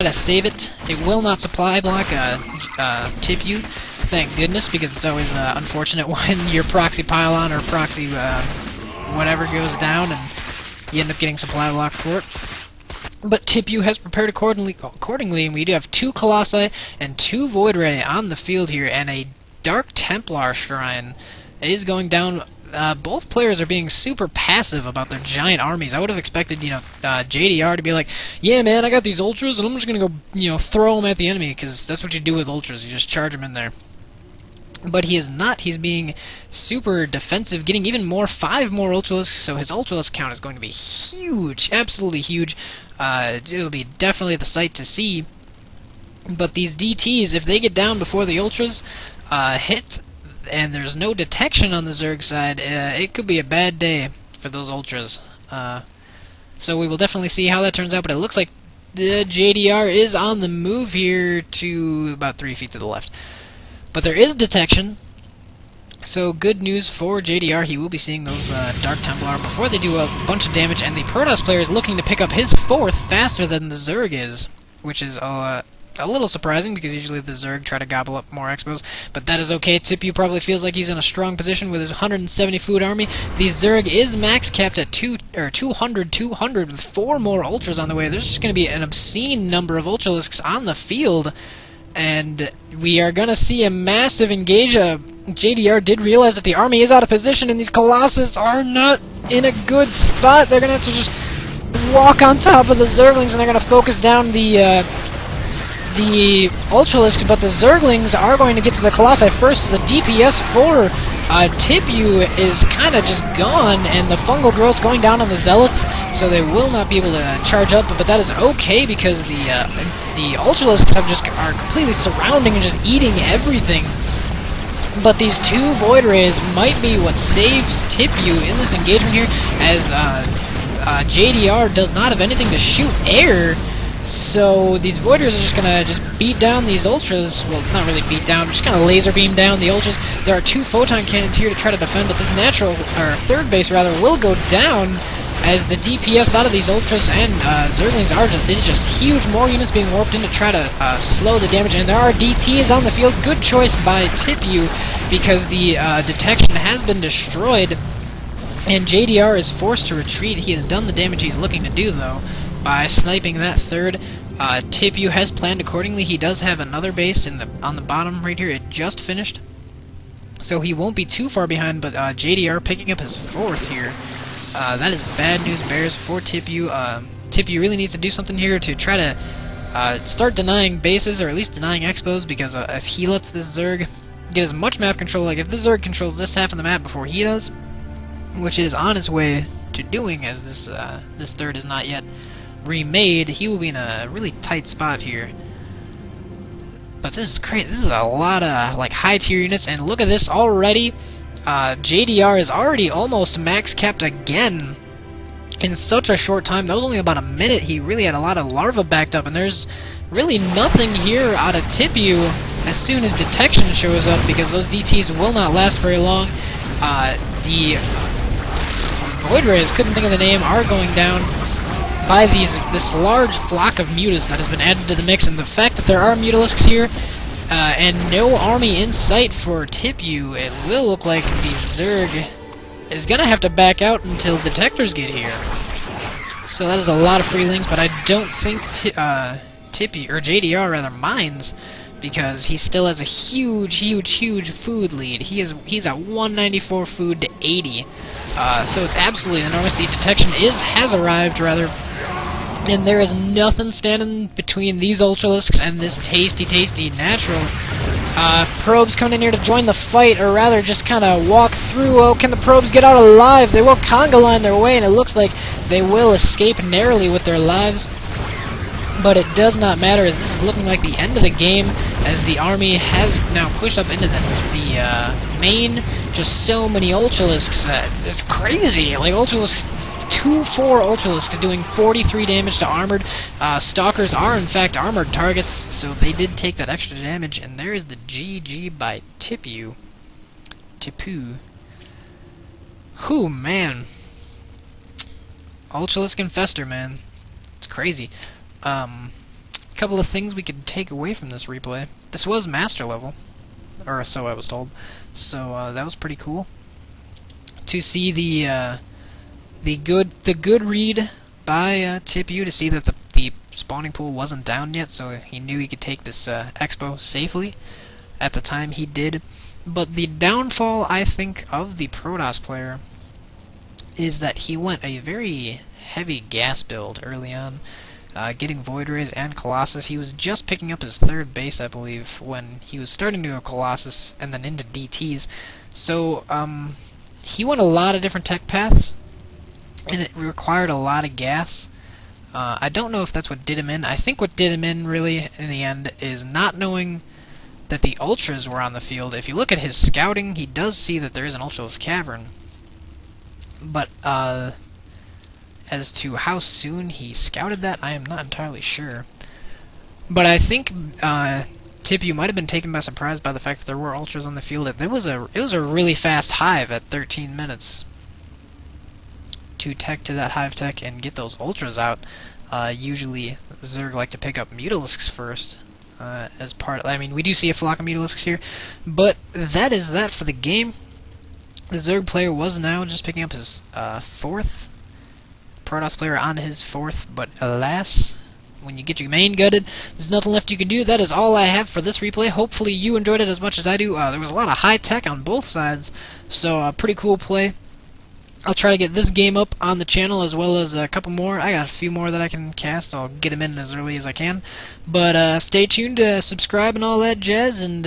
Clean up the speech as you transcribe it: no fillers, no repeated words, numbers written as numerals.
to save it. It will not supply block tipu, thank goodness, because it's always unfortunate when your proxy pylon or proxy whatever goes down and you end up getting supply block for it. But tipu has prepared accordingly, and we do have 2 Colossi and 2 Void Ray on the field here, and a Dark Templar Shrine is going down. Both players are being super passive about their giant armies. I would have expected, JDR to be like, yeah, man, I got these ultras, and I'm just gonna go, throw them at the enemy, because that's what you do with ultras. You just charge them in there. But he is not. He's being super defensive, getting even more, 5 more Ultralisks, so his Ultralisk count is going to be huge, absolutely huge. It'll be definitely the sight to see. But these DTs, if they get down before the Ultras hit, and there's no detection on the Zerg side, it could be a bad day for those Ultras. So we will definitely see how that turns out, but it looks like the JDR is on the move here to about 3 feet to the left. But there is detection, so good news for JDR. He will be seeing those Dark Templar before they do a bunch of damage, and the Protoss player is looking to pick up his 4th faster than the Zerg is, which is a little surprising, because usually the Zerg try to gobble up more expos, but that is okay. tipu probably feels like he's in a strong position with his 170 food army. The Zerg is max capped at 200 with 4 more Ultras on the way. There's just going to be an obscene number of Ultralisks on the field, and we are going to see a massive engage. JDR did realize that the army is out of position, and these Colossus are not in a good spot. They're going to have to just walk on top of the Zerglings, and they're going to focus down the Ultralisks, but the Zerglings are going to get to the Colossi first. So the DPS for tipu is kind of just gone, and the fungal growth's going down on the Zealots, so they will not be able to charge up, but that is okay, because the Ultralisks are completely surrounding and just eating everything. But these 2 Void Rays might be what saves tipu in this engagement here, as JDR does not have anything to shoot air. So these Voiders are just gonna beat down these Ultras. Well, not really beat down, just kind of laser beam down the Ultras. There are 2 photon cannons here to try to defend, but this natural, or 3rd base rather, will go down as the DPS out of these Ultras and Zerglings is just huge. More units being warped in to try to slow the damage, and there are DTs on the field. Good choice by tipu, because the detection has been destroyed, and JDR is forced to retreat. He has done the damage he's looking to do, though, by sniping that 3rd. tipu has planned accordingly. He does have another base on the bottom right here. It just finished, so he won't be too far behind, but JDR picking up his 4th here. That is bad news bears for tipu. tipu really needs to do something here to try to start denying bases, or at least denying expos, because if he lets this Zerg get as much map control, like if this Zerg controls this half of the map before he does, which it is on his way to doing, as this 3rd is not yet remade, he will be in a really tight spot here. But this is crazy. This is a lot of high tier units, and look at this already. JDR is already almost max capped again in such a short time. That was only about a minute. He really had a lot of larvae backed up, and there's really nothing here out of tipu as soon as detection shows up, because those DTs will not last very long. The Void Rays, couldn't think of the name, are going down by this large flock of mutas that has been added to the mix, and the fact that there are Mutalisks here and no army in sight for tipu, it will look like the Zerg is gonna have to back out until detectors get here. So that is a lot of freelings, but I don't think tipu, or JDR rather, minds, because he still has a huge food lead. He's at 194 food to 80. So it's absolutely enormous. The detection has arrived, rather, and there is nothing standing between these Ultralisks and this tasty natural. Probes coming in here to join the fight, or rather just kind of walk through. Oh, can the probes get out alive? They will conga line their way, and it looks like they will escape narrowly with their lives. But it does not matter, as this is looking like the end of the game, as the army has now pushed up into the main. Just so many Ultralisks. It's crazy. Like, Ultralisks, 2-4 Ultralisks doing 43 damage to armored. Stalkers are, in fact, armored targets, so they did take that extra damage. And there is the GG by tipu. Whew, man. Ultralisk Infestor, man. It's crazy. A couple of things we could take away from this replay. This was master level, or so I was told. So that was pretty cool to see the good read by tipu to see that the spawning pool wasn't down yet, so he knew he could take this expo safely at the time he did. But the downfall, I think, of the Protoss player is that he went a very heavy gas build early on, getting Void Rays and Colossus. He was just picking up his 3rd base, I believe, when he was starting to go Colossus and then into DTs. So he went a lot of different tech paths, and it required a lot of gas. I don't know if that's what did him in. I think what did him in, really, in the end, is not knowing that the Ultras were on the field. If you look at his scouting, he does see that there is an Ultraless Cavern. But, as to how soon he scouted that, I am not entirely sure. But I think, tipu might have been taken by surprise by the fact that there were Ultras on the field. It was a really fast hive at 13 minutes. To tech to that hive tech and get those Ultras out. Usually Zerg like to pick up Mutalisks first, as part of, I mean, we do see a flock of Mutalisks here, but that is that for the game. The Zerg player was now just picking up his 4th, Protoss player on his 4th, but alas, when you get your main gutted, there's nothing left you can do. That is all I have for this replay. Hopefully you enjoyed it as much as I do. There was a lot of high tech on both sides, so pretty cool play. I'll try to get this game up on the channel as well as a couple more. I got a few more that I can cast. I'll get them in as early as I can. But stay tuned to subscribe and all that jazz, and